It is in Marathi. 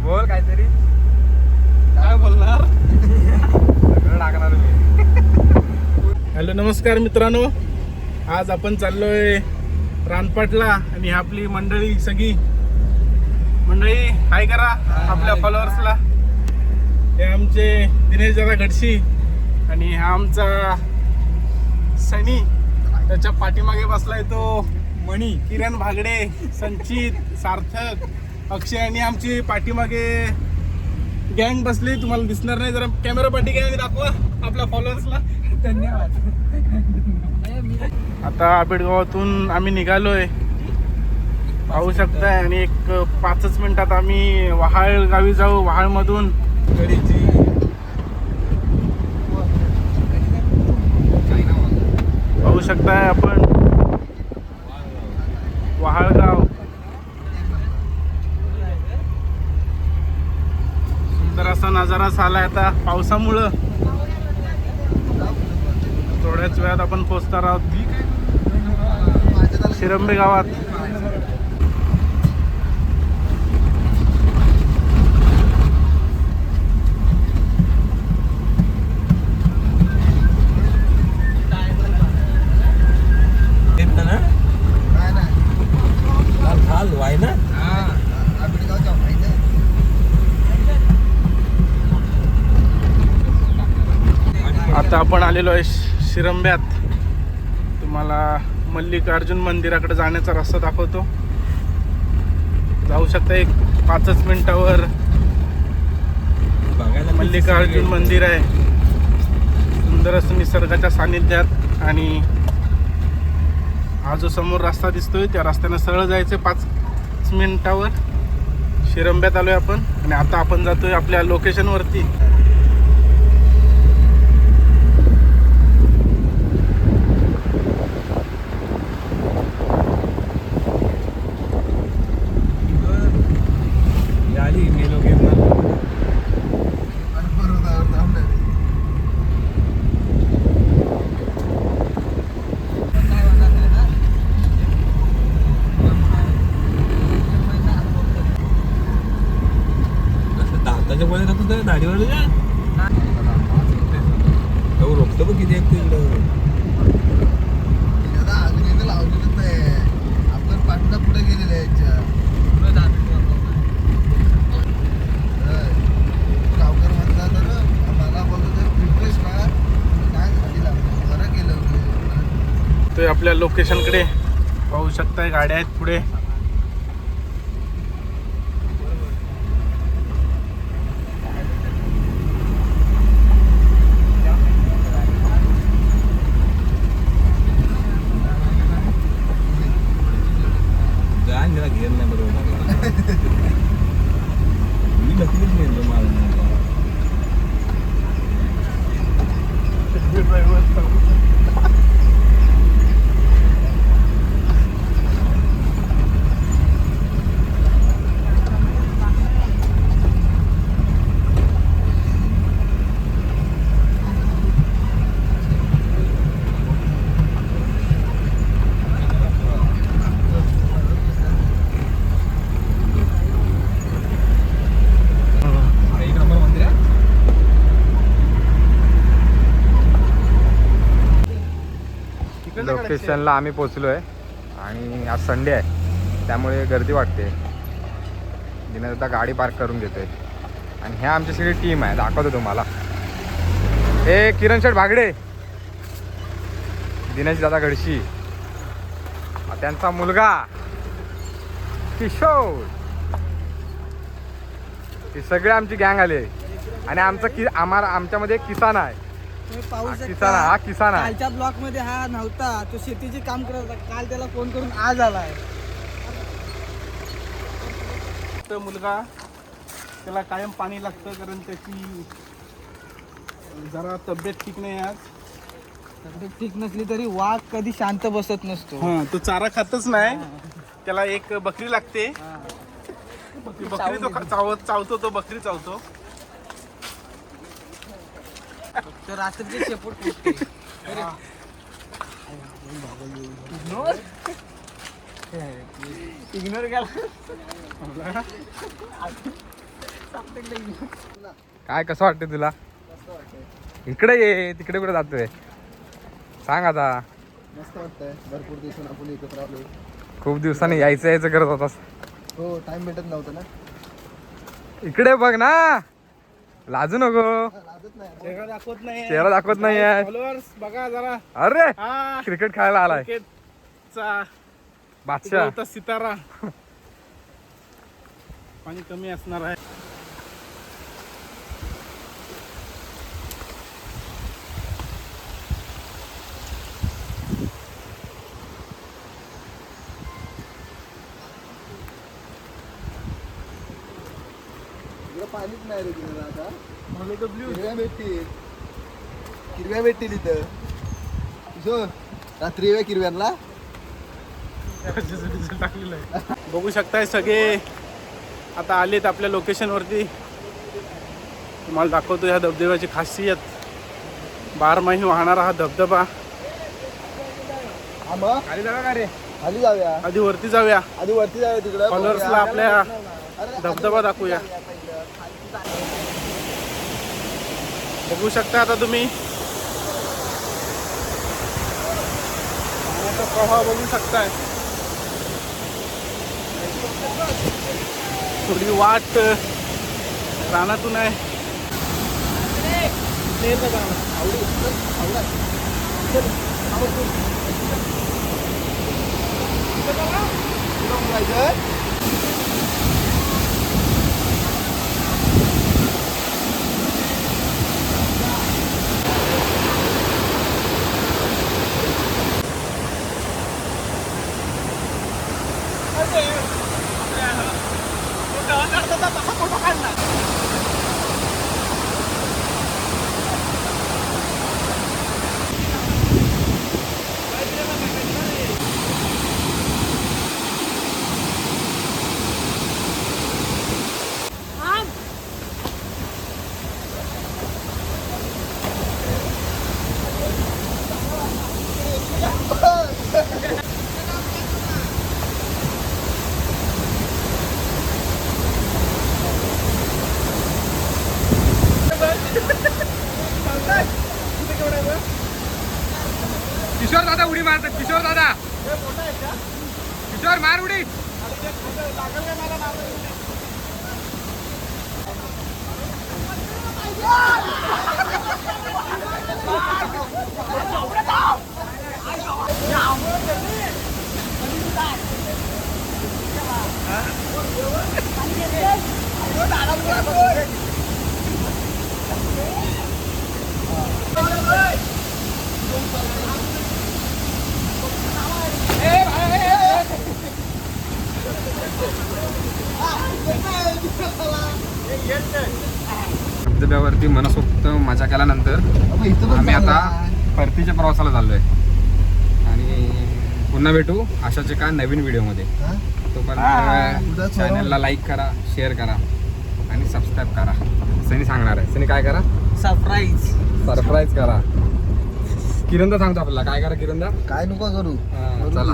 बोल काहीतरी. काय बोलणार? सगळं टाकणार मी. हॅलो नमस्कार मित्रांनो, आज आपण चाललोय रानपाटला आणि आपली मंडळी सगळी मंडळी हाय करा आपल्या फॉलोअर्सला. हे आमचे दिनेश दादा घडशी आणि हा आमचा सनी, त्याच्या पाठीमागे बसलाय तो मणी, किरण भागडे, संचित, सार्थक, अक्षय आणि आमची पाठीमागे गँग बसली. तुम्हाला दिसणार नाही, जरा कॅमेरा पाठी गँग दाखवा आपल्या फॉलोअर्सला. धन्यवाद. आता आंबेडगावातून आम्ही निघालोय, पाहू शकताय. आणि एक 5 मिनिटात आम्ही वहाळ गावी जाऊ. वहाळमधून कडीची पाहू शकताय आपण वहाळगाव. सुंदर असा नजारा झालाय. आता पावसामुळं थोड्याच वेळात आपण पोहोचणार आहोत शिरंबे गावात. आता आपण आलेलो आहे शिरंब्यात. तुम्हाला मल्लिकार्जुन मंदिराकडे जाण्याचा रस्ता दाखवतो. जाऊ शकता. एक 5 मिनिटावर मल्लिकार्जुन मंदिर आहे. सुंदर असं निसर्गाच्या सानिध्यात. आणि हा जो समोर रस्ता दिसतोय त्या रस्त्याने सरळ जायचं. 5 मिनिटावर शिरंब्यात आलोय आपण. आणि आता आपण जातोय आपल्या लोकेशनवरती. रोखतो बघ किती आपण पाटणा पुढे गेलेले याच्या गावकर म्हणला तर मला बोलतो रिफ्रेश काय बरं केलं. तो आपल्या लोकेशनकडे पाहू शकताय. गाड्या आहेत पुढे. घेर नाही बरोबर. मी नक्कीच घेतो मला. लोकेशनला आम्ही पोचलो आहे आणि आज संडे आहे त्यामुळे गर्दी वाटते. दिनेश आता गाडी पार्क करून घेतोय. आणि ह्या आमची सगळी टीम आहे, दाखवतो तुम्हाला. हे किरण शेठ भागडे, दिनेश दादा घडशी, त्यांचा मुलगा किशोर, हे सगळे आमची गँग आले. आणि आमच्यामध्ये एक किसान आहे. पाहू किसान शकता. हा किसान आहे. कालच्या ब्लॉक मध्ये हा नव्हता, तो शेतीची काम करत होता. काल त्याला फोन करून आज आलाय. तो मुलगा, त्याला कायम पाणी लागतं कारण त्याची जरा तब्येत ठीक नाही आज. तब्येत ठीक नसली तरी वाघ कधी शांत बसत नसतो. हा, तो चारा खातच नाही. त्याला एक बकरी लागते. बकरी तो चावतो. तो बकरी चावतो. तर रात्रीचे शेपूट फुटते. इग्नोर केला. काय कसं वाटतं तुला? इकडे ये, तिकडे कुठे जातोय सांग आता. मस्त वाटतंय, भरपूर दिवसांनी आपण एकत्र आलो. खूप दिवसांनी यायचं करत होतास. हो, टाइम भेटत नव्हता ना. इकडे बघ ना, लाजू नको. लाजत नाही. चेहरा दाखवत नाही. चेहरा दाखवत नाही आहे. फॉलोअर्स बघा जरा. अरे हा क्रिकेट खेळायला आलाय क्रिकेटचा बादशाह. होता सितारा. पाणी कमी असणार आहे. इकडं पाणीच नाही रे तिकडे आता. ब्ल्यू हिरव्या भेटतील इथं. जो रात्री येऊया किरव्यांना. टाकलेलं आहे. बघू शकताय सगळे आता आलेत आपल्या लोकेशन वरती. तुम्हाला दाखवतो या धबधब्याची खासियत. बारमाही वाहणारा हा धबधबा. हा मग खाली जागा का रे? खाली जाऊया. आधी वरती जाऊया, आधी वरती जाऊया तिकडं. फॉलोअर्सला आपल्या धबधबा दाखवूया. बघू शकता आता तुम्ही पाण्याचा प्रवाह बघू शकताय. थोडी वाट रानातून आहे. किशोर दादा उडी मारतात. किशोर दादा, किशोर मार उडी. धबधब्यावरती मनसोक्त मजा केल्यानंतर आम्ही आता परतीच्या प्रवासाला चाललोय. आणि पुन्हा भेटू अशाच एका नवीन व्हिडिओमध्ये. तोपर्यंत चॅनलला लाईक करा, शेअर करा आणि सबस्क्राईब करा. सनी सांगणार आहे. सनी काय करा? सरप्राईज करा. किरणदा सांगतो आपल्याला काय करा. किरणदा काय नको करू. चला.